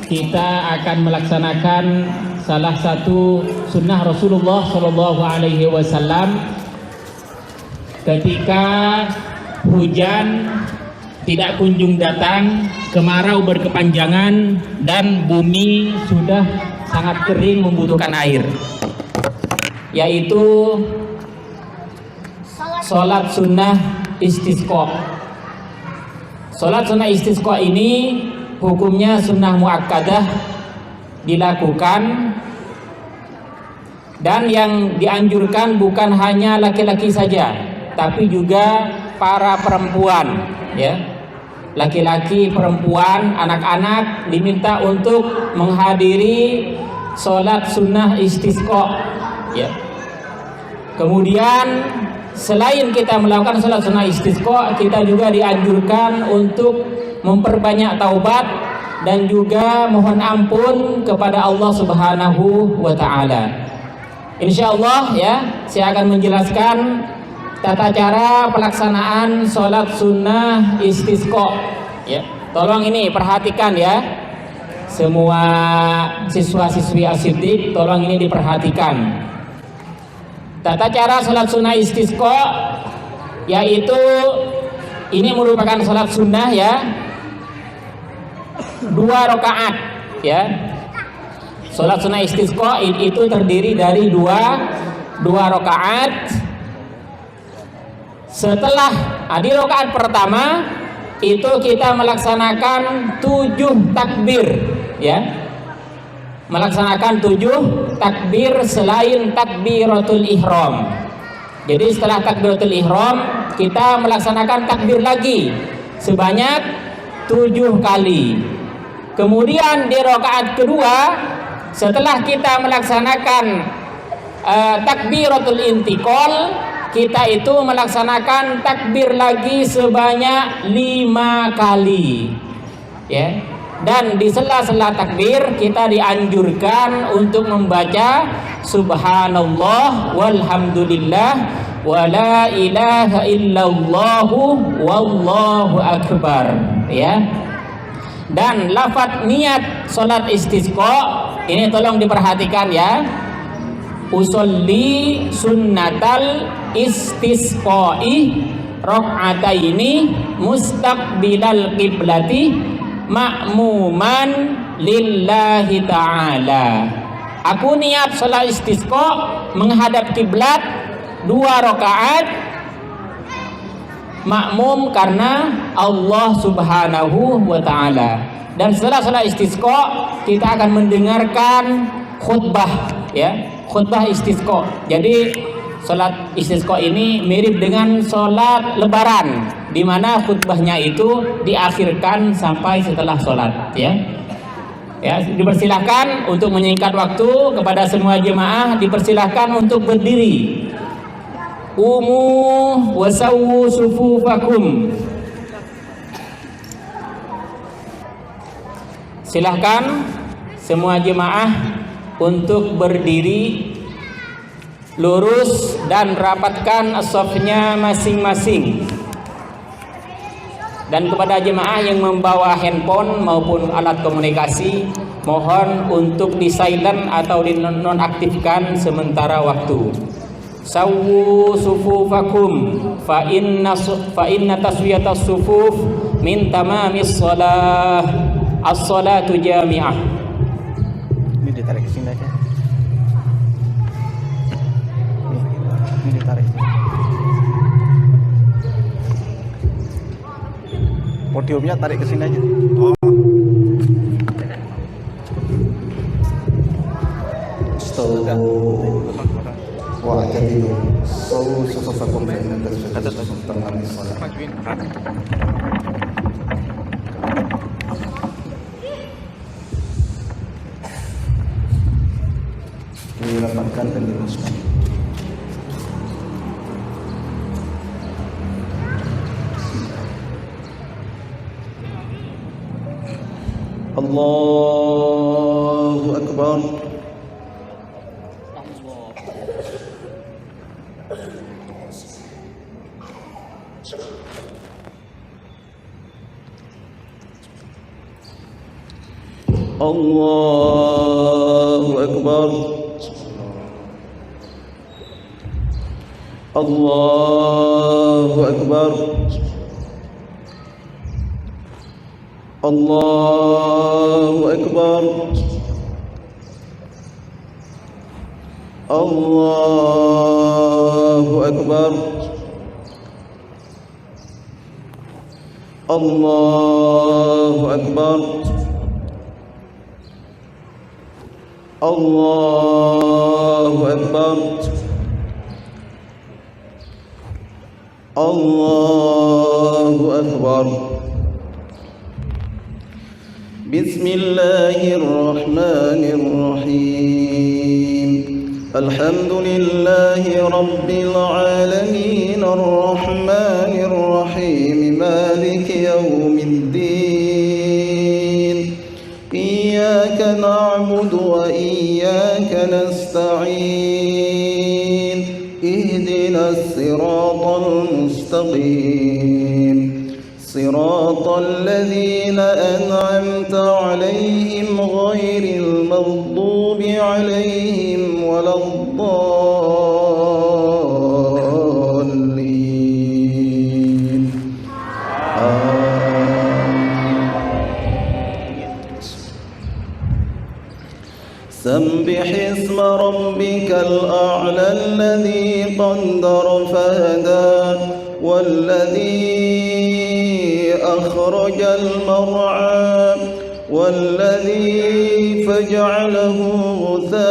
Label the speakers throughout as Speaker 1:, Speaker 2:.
Speaker 1: kita akan melaksanakan salah satu sunnah Rasulullah Shallallahu Alaihi Wasallam ketika hujan tidak kunjung datang, kemarau berkepanjangan, dan bumi sudah sangat kering membutuhkan air, yaitu sholat sunnah istisqa. Sholat sunnah istisqa ini hukumnya sunnah muakkadah dilakukan, dan yang dianjurkan bukan hanya laki-laki saja, tapi juga para perempuan, ya. Laki-laki, perempuan, anak-anak diminta untuk menghadiri sholat sunnah istisqa, ya. Kemudian selain kita melakukan sholat sunnah istisqa, kita juga dianjurkan untuk memperbanyak taubat dan juga mohon ampun kepada Allah Subhanahu wa Ta'ala. Insyaallah, ya, saya akan menjelaskan tata cara pelaksanaan sholat sunnah istisqa, ya. Tolong ini perhatikan, ya, semua siswa-siswi As-Siddiq, tolong ini diperhatikan. Tata cara sholat sunnah istisqa yaitu ini merupakan sholat sunnah, ya, 2 rakaat, ya. Sholat sunnah istisqa itu terdiri dari dua rakaat. Setelah di rakaat pertama itu kita melaksanakan 7 takbir, ya. Melaksanakan 7 takbir selain takbiratul ihram. Jadi setelah takbiratul ihram kita melaksanakan takbir lagi sebanyak 7 kali. Kemudian di rakaat kedua setelah kita melaksanakan takbiratul intiqal, kita itu melaksanakan takbir lagi sebanyak 5 kali, ya. Dan di sela-sela takbir kita dianjurkan untuk membaca subhanallah walhamdulillah wala ilaha illallah wallahu akbar, ya. Dan lafaz niat salat istisqa ini tolong diperhatikan, ya. Usolli sunnatal istisqai rakaataini mustaqbilal qiblati ma'muman lillahi ta'ala. Aku niat salat istisqa menghadap kiblat 2 rakaat makmum karena Allah Subhanahu wa Ta'ala. Dan setelah salat istisqa kita akan mendengarkan khutbah, ya, khutbah istisqa. Jadi salat istisqa ini mirip dengan salat lebaran, di mana khutbahnya itu diakhirkan sampai setelah salat, ya. Ya, dipersilahkan untuk menyingkat waktu kepada semua jemaah, dipersilahkan untuk berdiri. Umu wasawwu sufufakum. Silahkan semua jemaah untuk berdiri lurus dan rapatkan as-shafnya masing-masing. Dan kepada jemaah yang membawa handphone maupun alat komunikasi, mohon untuk di silent atau dinonaktifkan sementara waktu. Sawwu sufufakum fa inna taswiyatas sufuf min tamamis shalah. As-salatu jami'ah.
Speaker 2: Ini ditarik ke sini aja. Ini ditarik. Podiumnya tarik ke sini aja.
Speaker 3: Wa jadilu sawu sufufakum baina tasfiyatus tamamis shalah. Dirapatkan dan diluruskan. Allahu Akbar. الله أكبر الله أكبر الله أكبر الله أكبر الله أكبر الله أكبر الله أكبر بسم الله الرحمن الرحيم الحمد لله رب العالمين الرحمن الرحيم مالك يوم الدين إياك نعبد وإياك نستعين اهدنا الصراط المستقيم صراط الذين أنعمت عليهم غير المغضوب عليهم ولا الضالين سبح اسم ربك الأعلى الذي قدر فهدى والذي أخرج المرعى والذي فجعله غثاء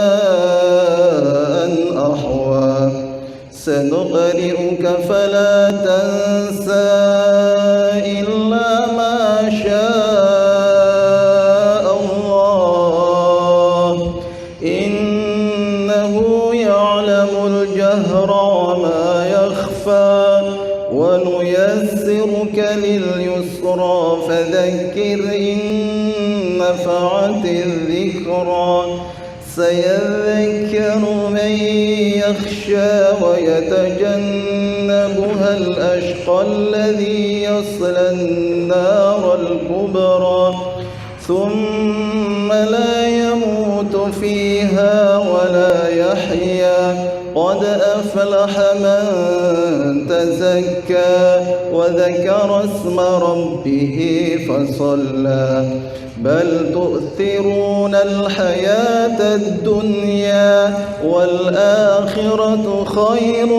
Speaker 3: أحوى سنقرئك فلا تنسى إلا ما شاء الله إنه يعلم الجهر وما يخفى ونيسرك لليسرى فذكر إن نفعت الذكرى سيذكر من يخشى ويتجنبها الأشقى الذي يصلى النار الكبرى ثم لا يموت فيها ولا يحيا قد أفلح من تزكى وذكر اسم ربه فصلى بل تؤثرون الحياة الدنيا والآخرة خير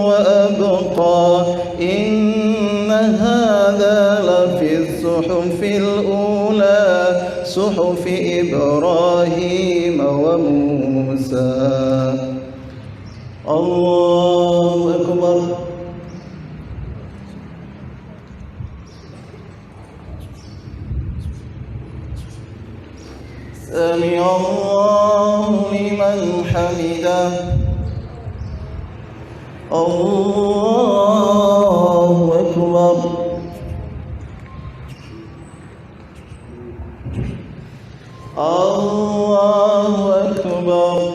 Speaker 3: وأبقى إن هذا لفي الصحف الأولى صحف إبراهيم وموسى الله أكبر سمع الله لمن حمده الله أكبر الله أكبر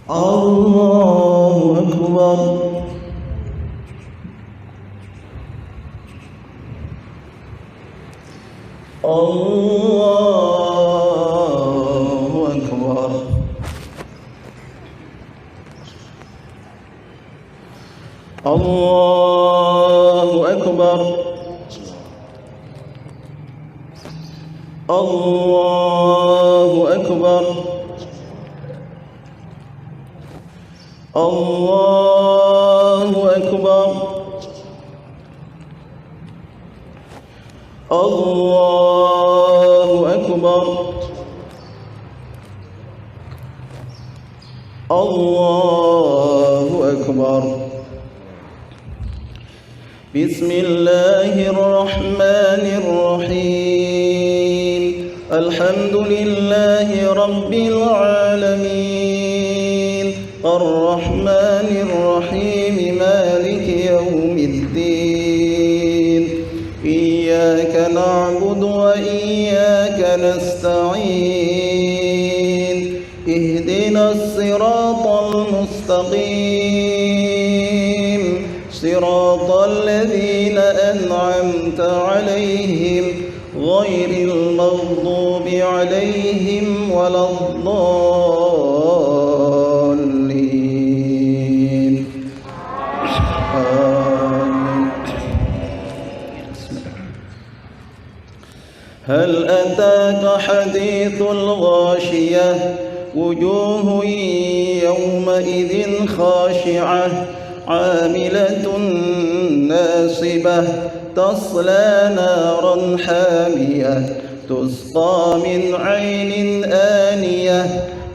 Speaker 3: الله أكبر الله أكبر الله أكبر الله أكبر الله أكبر الله أكبر الله أكبر بسم الله الرحمن الرحيم الحمد لله رب العالمين الرحمن الرحيم مالك يوم الدين إياك نعبد وإياك نستعين اهدنا الصراط المستقيم صراط الذين أنعمت أنعمت عليهم غير المغضوب عليهم ولا الضالين آمين. هل أتاك حديث الغاشية وجوه يومئذ خاشعة عاملة ناصبة تصلى نارا حامية تسقى من عين آنية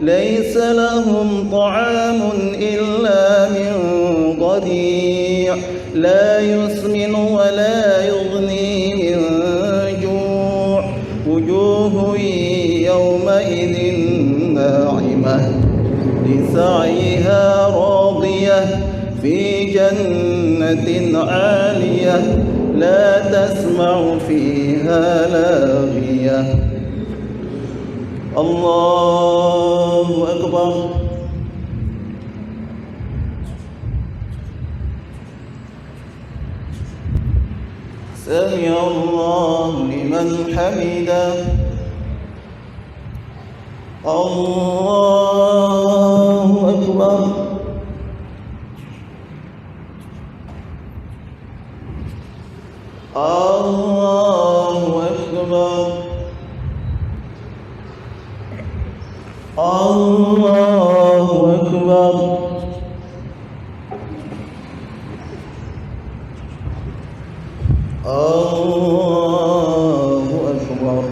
Speaker 3: ليس لهم طعام إلا من ضريع لا يسمن ولا يغني من جوع وجوه يومئذ ناعمة لسعيها راضية في جنة عالية لا تسمع فيها لاغية الله أكبر سمع الله لمن حمده الله أكبر الله أكبر الله أكبر الله أكبر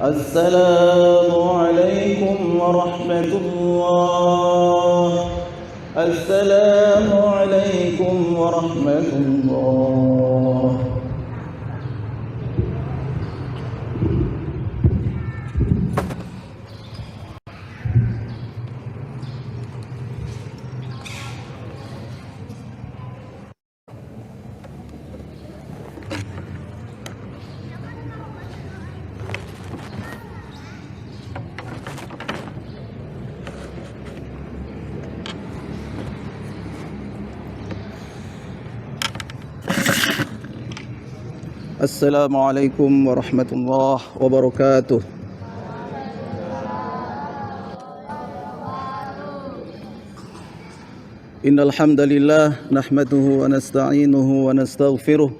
Speaker 3: السلام عليكم ورحمة الله السلام عليكم ورحمة الله السلام عليكم ورحمة الله وبركاته إن الحمد لله نحمده ونستعينه ونستغفره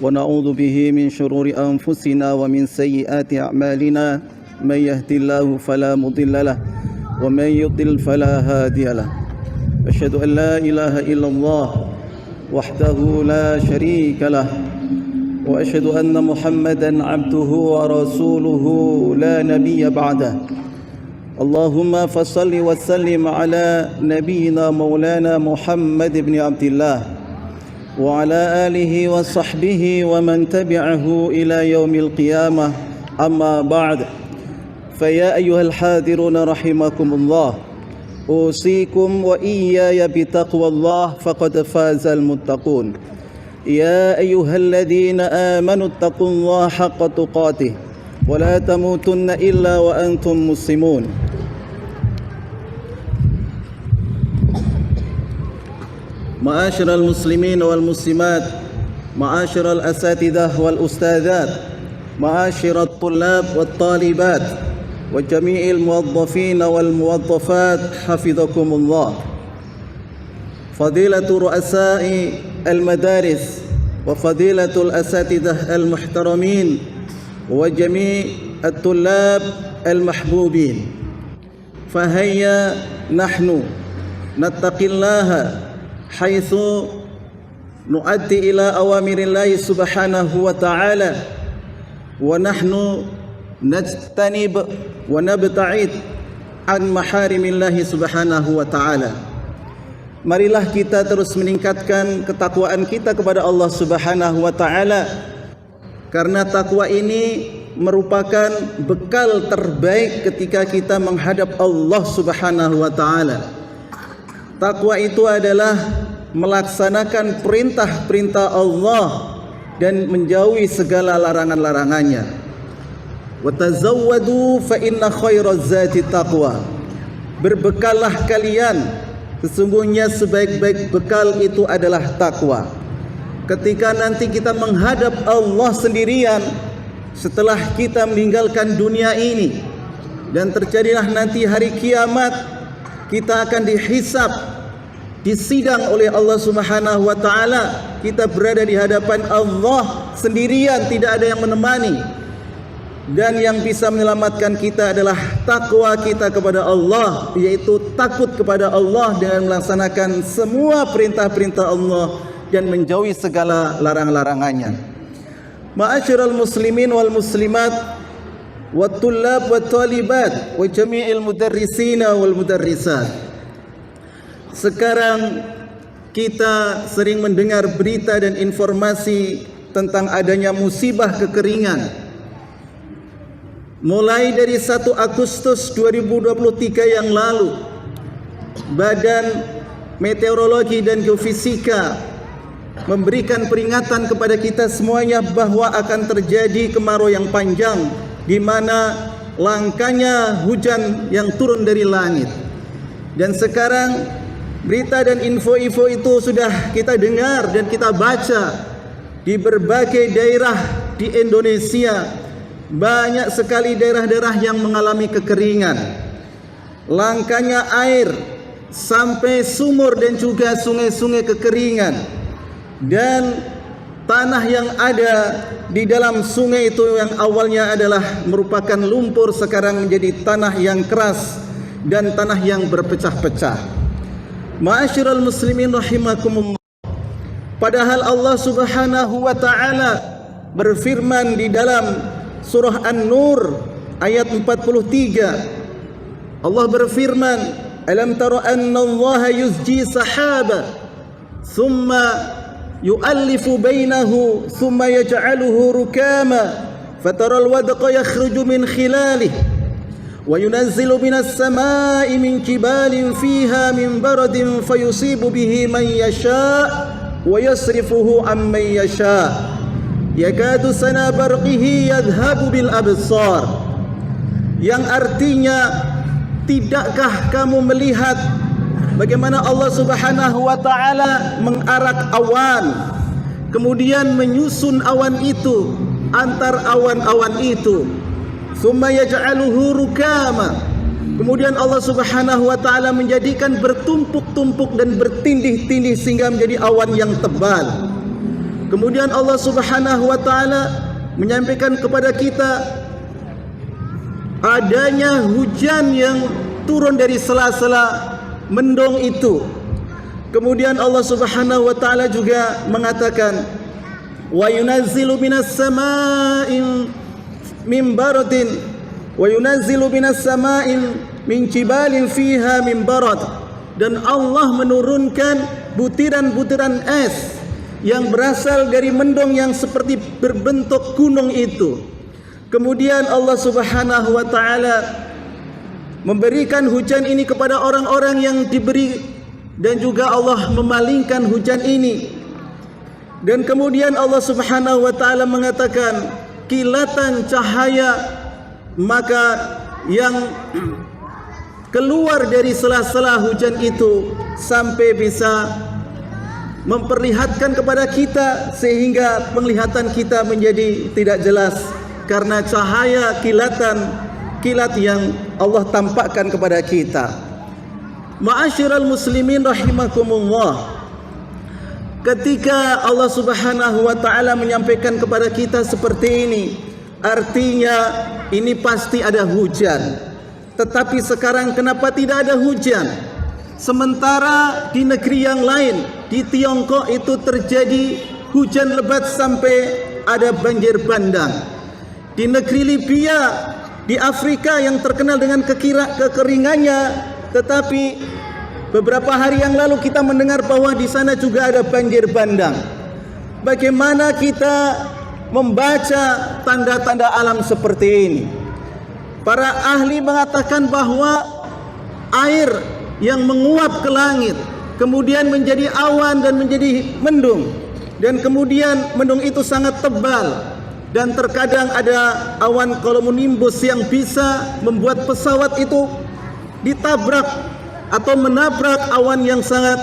Speaker 3: ونعوذ به من شرور أنفسنا ومن سيئات أعمالنا من يهد الله فلا مضل له ومن يضلل فلا هادي له أشهد أن لا إله إلا الله وحده لا شريك له وأشهد أن محمدًا عبده ورسوله لا نبي بعده اللهم فصل وسلم على نبينا مولانا محمد بن عبد الله وعلى آله وصحبه ومن تبعه إلى يوم القيامة أما بعد فيا أيها الحاضرون رحمكم الله أوصيكم وإياي بتقوى الله فقد فاز المتقون يا أيها الذين آمنوا اتقوا الله حق تقاته ولا تموتن إلا وأنتم مسلمون معاشر المسلمين والمسلمات معاشر الأساتذة والأستاذات معاشر الطلاب والطالبات وجميع الموظفين والموظفات حفظكم الله فضيلة رؤساء المدارس وفضيلة الأساتذة المحترمين وجميع الطلاب المحبوبين فهيا نحن نتقي الله حيث نؤدي إلى أوامر الله سبحانه وتعالى ونحن نجتنب ونبتعد عن محارم الله سبحانه وتعالى. Marilah kita terus meningkatkan ketakwaan kita kepada Allah Subhanahu wa taala karena takwa ini merupakan bekal terbaik ketika kita menghadap Allah Subhanahu wa taala. Takwa itu adalah melaksanakan perintah-perintah Allah dan menjauhi segala larangan-larangannya. Wa tazawwadu fa inna khairaz zati taqwa. Berbekallah kalian, sesungguhnya sebaik-baik bekal itu adalah takwa. Ketika nanti kita menghadap Allah sendirian setelah kita meninggalkan dunia ini, dan terjadilah nanti hari kiamat, kita akan dihisab, disidang oleh Allah Subhanahu wa taala. Kita berada di hadapan Allah sendirian, tidak ada yang menemani. Dan yang bisa menyelamatkan kita adalah takwa kita kepada Allah, yaitu takut kepada Allah dengan melaksanakan semua perintah-perintah Allah dan menjauhi segala larang-larangannya. Ma'asyiral muslimin wal muslimat wat tullab wat talibat wa jami'il mudarrisina wal mudarrisat. Sekarang kita sering mendengar berita dan informasi tentang adanya musibah kekeringan. Mulai dari 1 Agustus 2023 yang lalu, Badan Meteorologi dan Geofisika memberikan peringatan kepada kita semuanya bahwa akan terjadi kemarau yang panjang, di mana langkanya hujan yang turun dari langit. Dan sekarang berita dan info-info itu sudah kita dengar dan kita baca di berbagai daerah di Indonesia. Banyak sekali daerah-daerah yang mengalami kekeringan. Langkanya air sampai sumur dan juga sungai-sungai kekeringan. Dan tanah yang ada di dalam sungai itu yang awalnya adalah merupakan lumpur, sekarang menjadi tanah yang keras dan tanah yang berpecah-pecah. Ma'asyiral muslimin rahimakumullah. Padahal Allah Subhanahu wa taala berfirman di dalam surah An-Nur ayat 43. Allah berfirman, "Alam tara anna Allah yuzji sahaba thumma yu'allifu bainahu thumma yaj'aluhu rukama fataral wadqa yakhruju min khilalihi wa yunazzilu minas samaa'i min jibalin fiha min baradin fayusibu bihi man yasha' wa yasrifuhu amman yasha' yakadu sana barqihi yadhhabu bil absar." Yang artinya, tidakkah kamu melihat bagaimana Allah Subhanahu wa taala mengarak awan, kemudian menyusun awan itu antar awan-awan itu, summa yaj'aluhu rukama, kemudian Allah Subhanahu wa taala menjadikan bertumpuk-tumpuk dan bertindih-tindih sehingga menjadi awan yang tebal. Kemudian Allah Subhanahu wa taala menyampaikan kepada kita adanya hujan yang turun dari sela-sela mendung itu. Kemudian Allah Subhanahu wa taala juga mengatakan, wa yunazzilu minas sama'in min baradin wa yunazzilu minas sama'in min jibalin fiha min barad, dan Allah menurunkan butiran-butiran es yang berasal dari mendung yang seperti berbentuk gunung itu. Kemudian Allah Subhanahu wa taala memberikan hujan ini kepada orang-orang yang diberi, dan juga Allah memalingkan hujan ini. Dan kemudian Allah Subhanahu wa taala mengatakan kilatan cahaya, maka yang keluar dari sela-sela hujan itu sampai bisa memperlihatkan kepada kita, sehingga penglihatan kita menjadi tidak jelas karena cahaya kilat yang Allah tampakkan kepada kita. Ma'asyiral muslimin rahimakumullah. Ketika Allah Subhanahu wa taala menyampaikan kepada kita seperti ini, artinya ini pasti ada hujan. Tetapi sekarang kenapa tidak ada hujan? Sementara di negeri yang lain, di Tiongkok itu terjadi hujan lebat sampai ada banjir bandang. Di negeri Libya, di Afrika yang terkenal dengan kekeringannya, tetapi beberapa hari yang lalu kita mendengar bahwa di sana juga ada banjir bandang. Bagaimana kita membaca tanda-tanda alam seperti ini. Para ahli mengatakan bahwa air yang menguap ke langit, kemudian menjadi awan dan menjadi mendung, dan kemudian mendung itu sangat tebal, dan terkadang ada awan cumulonimbus yang bisa membuat pesawat itu ditabrak atau menabrak awan yang sangat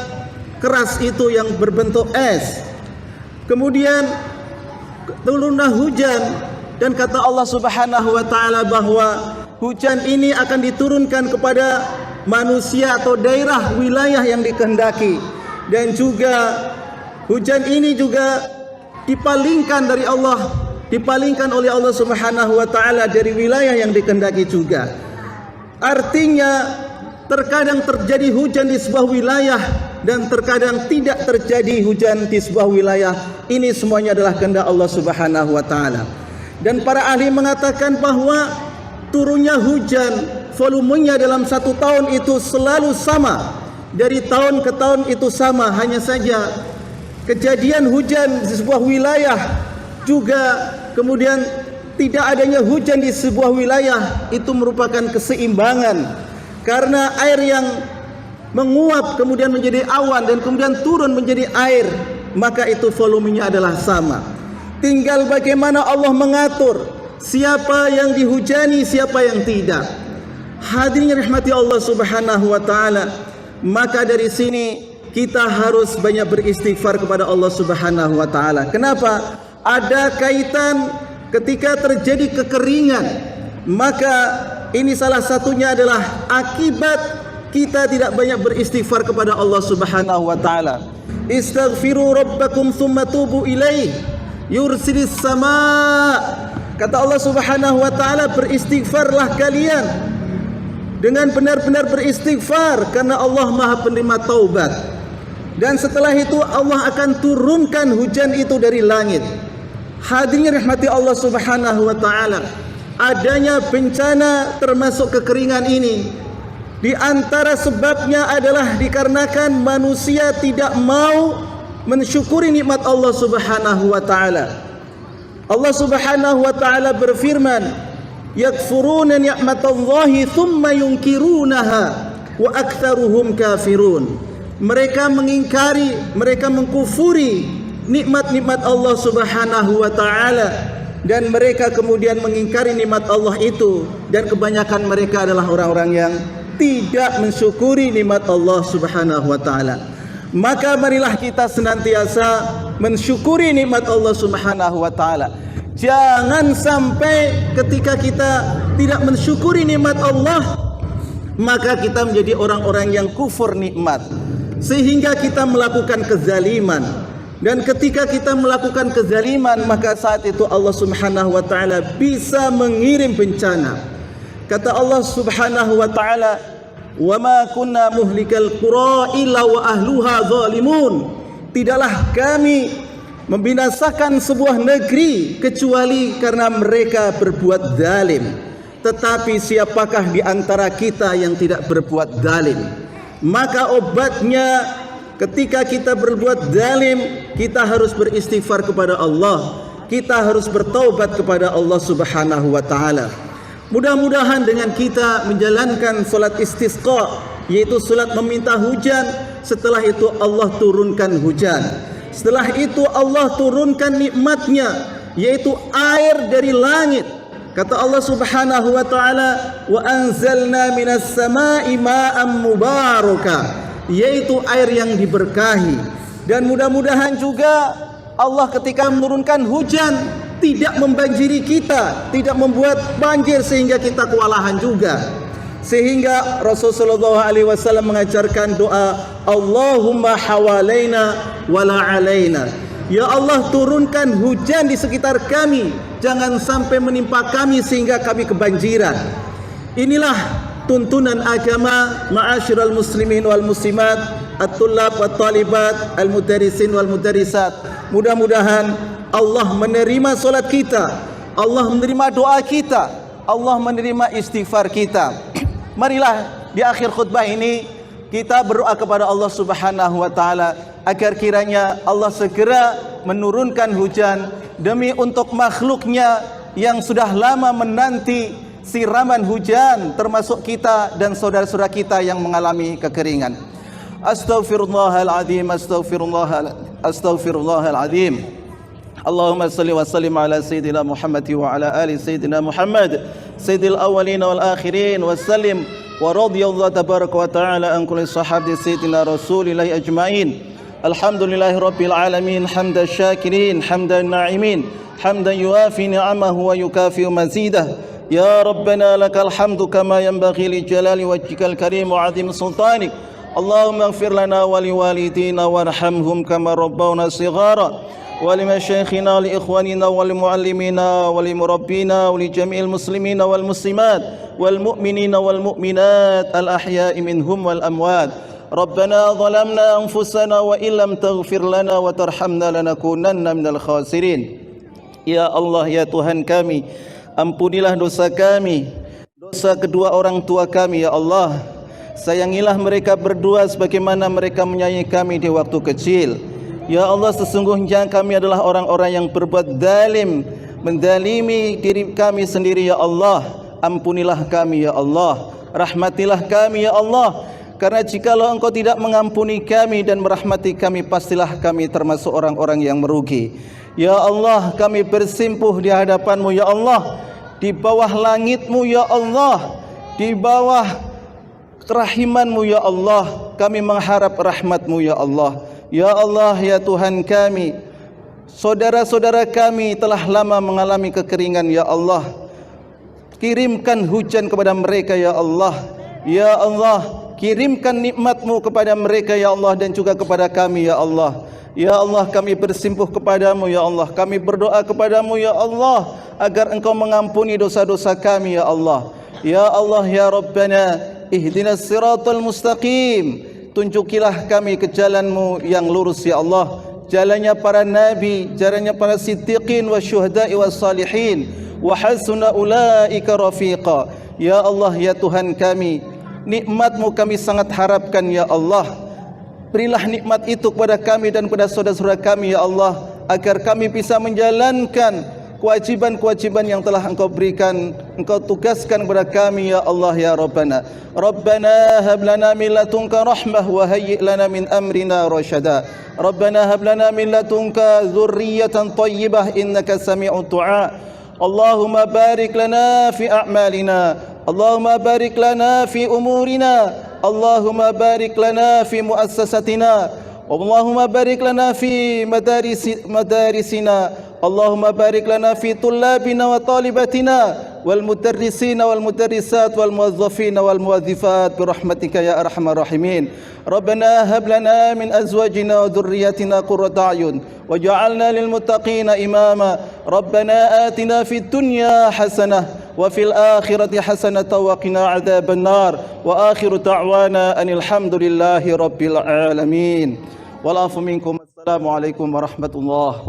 Speaker 3: keras itu yang berbentuk es. Kemudian turunlah hujan, dan kata Allah Subhanahu wa taala bahwa hujan ini akan diturunkan kepada manusia atau daerah wilayah yang dikehendaki, dan juga hujan ini juga dipalingkan dari Allah, dipalingkan oleh Allah Subhanahu wa taala dari wilayah yang dikehendaki juga. Artinya terkadang terjadi hujan di sebuah wilayah dan terkadang tidak terjadi hujan di sebuah wilayah. Ini semuanya adalah kehendak Allah Subhanahu wa taala. Dan para ahli mengatakan bahwa turunnya hujan volumenya dalam satu tahun itu selalu sama, dari tahun ke tahun itu sama. Hanya saja kejadian hujan di sebuah wilayah juga kemudian tidak adanya hujan di sebuah wilayah itu merupakan keseimbangan, karena air yang menguap kemudian menjadi awan dan kemudian turun menjadi air, maka itu volumenya adalah sama. Tinggal bagaimana Allah mengatur siapa yang dihujani, siapa yang tidak. Hadirin rahmati Allah Subhanahu wa taala, maka dari sini kita harus banyak beristighfar kepada Allah Subhanahu wa taala. Kenapa? Ada kaitan ketika terjadi kekeringan, maka ini salah satunya adalah akibat kita tidak banyak beristighfar kepada Allah Subhanahu wa taala. Istaghfiru rabbakum tsumma tubu ilaih yursilis samaa. Kata Allah Subhanahu wa taala, beristighfarlah kalian dengan benar-benar beristighfar, karena Allah Maha penerima taubat. Dan setelah itu Allah akan turunkan hujan itu dari langit. Hadirin rahmati Allah Subhanahu wa taala, adanya bencana termasuk kekeringan ini di antara sebabnya adalah dikarenakan manusia tidak mau mensyukuri nikmat Allah Subhanahu wa taala. Allah Subhanahu wa taala berfirman, yakfuruna ni'matallahi thumma yunkirunaha wa aktsaruhum kafirun. Mereka mengingkari, mereka mengkufuri nikmat-nikmat Allah Subhanahu wa taala, dan mereka kemudian mengingkari nikmat Allah itu, dan kebanyakan mereka adalah orang-orang yang tidak mensyukuri nikmat Allah Subhanahu wa taala. Maka marilah kita senantiasa mensyukuri nikmat Allah Subhanahu wa taala. Jangan sampai ketika kita tidak mensyukuri nikmat Allah, maka kita menjadi orang-orang yang kufur nikmat, sehingga kita melakukan kezaliman. Dan ketika kita melakukan kezaliman, maka saat itu Allah Subhanahu wa taala bisa mengirim bencana. Kata Allah Subhanahu wa taala, "Wa ma kunna muhlikal qura illa wa ahluha zalimun." Tidaklah kami membinasakan sebuah negeri kecuali karena mereka berbuat zalim. Tetapi siapakah di antara kita yang tidak berbuat zalim? Maka obatnya ketika kita berbuat zalim, kita harus beristighfar kepada Allah. Kita harus bertaubat kepada Allah Subhanahu wa taala. Mudah-mudahan dengan kita menjalankan salat istisqa, yaitu salat meminta hujan, setelah itu Allah turunkan hujan. Setelah itu Allah turunkan nikmatnya, yaitu air dari langit. Kata Allah Subhanahu wa taala, "Wa anzalna minas samaa'i ma'an mubaraka", yaitu air yang diberkahi. Dan mudah-mudahan juga Allah ketika menurunkan hujan tidak membanjiri kita, tidak membuat banjir sehingga kita kewalahan juga. Sehingga Rasulullah SAW mengajarkan doa, Allahumma hawalaina wala alaina. Ya Allah, turunkan hujan di sekitar kami, jangan sampai menimpa kami sehingga kami kebanjiran. Inilah tuntunan agama, ma'asyiral muslimin wal muslimat, at-tullab wat talibat, al-mudarrisin wal mudarrisat. Mudah-mudahan Allah menerima solat kita, Allah menerima doa kita, Allah menerima istighfar kita. Marilah di akhir khutbah ini kita berdoa kepada Allah Subhanahu wa taala agar kiranya Allah segera menurunkan hujan demi untuk makhluknya yang sudah lama menanti siraman hujan, termasuk kita dan saudara-saudara kita yang mengalami kekeringan. Astaghfirullahaladzim, astaghfirullahaladzim. Allahumma salli wa sallim ala Sayyidina Muhammad wa ala ali Sayyidina Muhammad Sayyidil awwalin wal akhirin wa sallim wa radiyallahu tabaraka wa ta'ala an kulli sahabati Sayyidina Rasulillahi ajma'in. Alhamdulillahi rabbil alamin, hamdan syakirin, hamdan na'imin, hamdan yuafi ni'amahu wa yukafi'u mazidah. Ya Rabbana lakal hamdu kama yanbaghi li jalali wajhikal karim wa 'azim sultanik. Allahumma ighfir lana wa liwalidina warhamhum kama rabbawna shighara. ولمشايخنا ولإخواننا ولمعلمينا ولمربينا ولجميع المسلمين والمسلمات والمؤمنين والمؤمنات الأحياء منهم والأموات. ربنا ظلمنا أنفسنا وإن لم تغفر لنا وترحمنا لنكونن من الخاسرين. Ya Allah, ya Tuhan kami, ampunilah dosa kami, dosa kedua orang tua kami ya Allah. Sayangilah mereka berdua sebagaimana mereka menyayangi kami di waktu kecil. Ya Allah, sesungguhnya kami adalah orang-orang yang berbuat zalim, mendalimi diri kami sendiri ya Allah. Ampunilah kami ya Allah, rahmatilah kami ya Allah. Karena jikalau Engkau tidak mengampuni kami dan merahmati kami, pastilah kami termasuk orang-orang yang merugi. Ya Allah, kami bersimpuh di hadapan-Mu ya Allah, di bawah langit-Mu ya Allah, di bawah kerahiman-Mu ya Allah. Kami mengharap rahmat-Mu ya Allah. Ya Allah, ya Tuhan kami, saudara-saudara kami telah lama mengalami kekeringan ya Allah. Kirimkan hujan kepada mereka ya Allah. Ya Allah, kirimkan nikmat-Mu kepada mereka ya Allah dan juga kepada kami ya Allah. Ya Allah, kami bersimpuh kepadamu ya Allah. Kami berdoa kepadamu ya Allah agar Engkau mengampuni dosa-dosa kami ya Allah. Ya Allah, ya Rabbana, ihdinas siratal mustaqim. Tunjukilah kami ke jalan-Mu yang lurus ya Allah. Jalannya para nabi, jalannya para siddiqin wa syuhada'i wa salihin, wa hasuna ulaika rafiqa. Ya Allah, ya Tuhan kami, nikmat-Mu kami sangat harapkan ya Allah. Berilah nikmat itu kepada kami dan kepada saudara-saudara kami ya Allah, agar kami bisa menjalankan kewajiban-kewajiban yang telah Engkau berikan, Engkau tugaskan kepada kami ya Allah ya Rabbana. Rabbana hab lana min ladunka rahmah wa hayyi' lana min amrina rasyada. Rabbana hab lana min ladunka dzurriyyatan thayyibah innaka sami'ud du'a. Allahumma barik lana fi a'malina, Allahumma barik lana fi umurina, Allahumma barik lana fi muassasatina, Allahumma barik lana fi madarisina, Allahumma barik lana fi tullabina wa talibatina wal mudarrisina wal mudarrisat wal muwazzafina wal muwazzifat bi rahmatika ya arhamar rahimin. Rabbana hab lana min azwajina wa dhurriyyatina qurrata a'yun waj'alna lil muttaqina imama. Rabbana atina fid dunya hasanah wa fil akhirati hasanah wa qina adzaban nar. Wa akhiru da'wana anil hamdulillahi rabbil alamin. Wal afu minkum. Assalamu alaikum warahmatullahi